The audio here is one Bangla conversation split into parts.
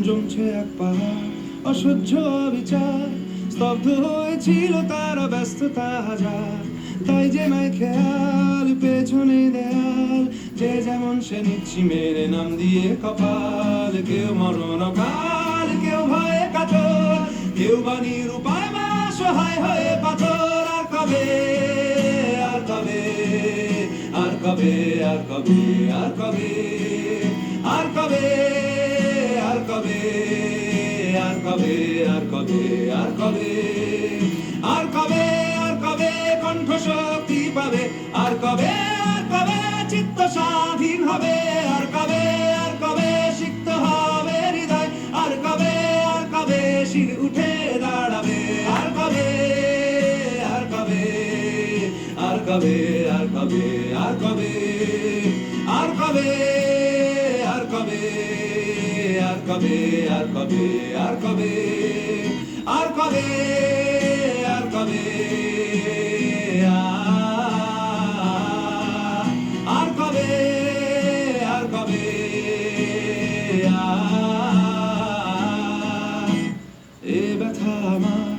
জমছে এক পাহাড় অসহ্য বিচার, স্তব্ধ হয়েছিল তারা ব্যস্ততা হাজার। তাই যে নাই খেয়াল পেছনে দেয়াল, যে যেমন সে নিচ্ছি মেরে নাম দিয়ে কপাল। কেউ মরণ কাল, কেউ ভয়ে কাতর, কেউ বা নিরুপায় বা সহায় হয়ে পাথর। আর কবে, আর কবে, আর কবে, আর কবে, আর কবে, আর কবে, আর কবে, আর কবে, আর কবে, আর কবে, আর কবে, আর কবে কণ্ঠ শক্তি পাবে? আর কবে, আর কবে চিত্ত স্বাধীন হবে? আর কবে, আর কবে সিক্ত হবে হৃদয়? আর কবে, আর কবে শির উঠে দাঁড়াবে? আর কবে, আর কবে, আর কবে, আর কবে, আর কবে, আর কবে, আর কবে, আর কবে, আর কবে, আর কবে, আর কবে, আর কবে, আর কবে, আর কবে, এ ব্যথা আমার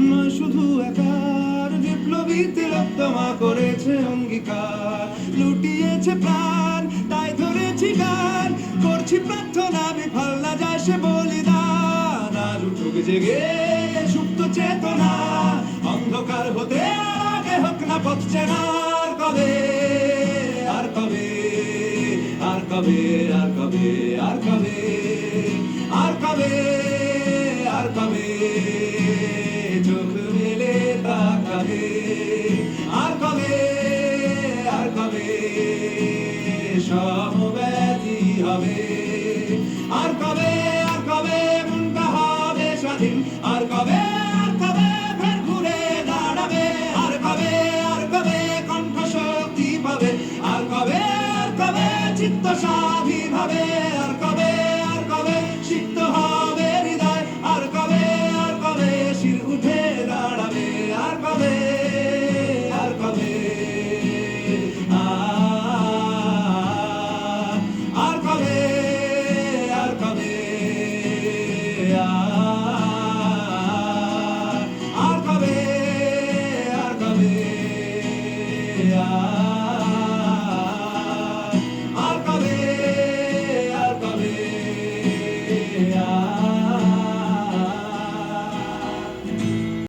নয় শুধু একার, বিপ্লবী তিলোত্তমা করেছে অঙ্গীকার, লুটিয়েছে প্রাণ তাই ধরেছি গান, করছি প্রার্থনা বিফল না যায় সে বলিদান। আজ উঠুক জেগে সুপ্ত চেতনা, অন্ধকার হতে আগে হোক না পথ চেনা। আর কবে, আর কবে, আর কবে, আর কবে, আর কবে, আর কবে, আর কবে চোখ মেলে তাকাবে? আর কবে, আর কবে সমব্যথী হবে? আর কবে, আর কবে মনটা হবে স্বাধীন? আর কবে, আর কবে ফের ঘুরে দাঁড়াবে? আর কবে, আর কবে কণ্ঠ শক্তি পাবে? আর কবে, আর কবে চিত্ত স্বাধীন হবে? আর কবে, আর কবে সিক্ত হবে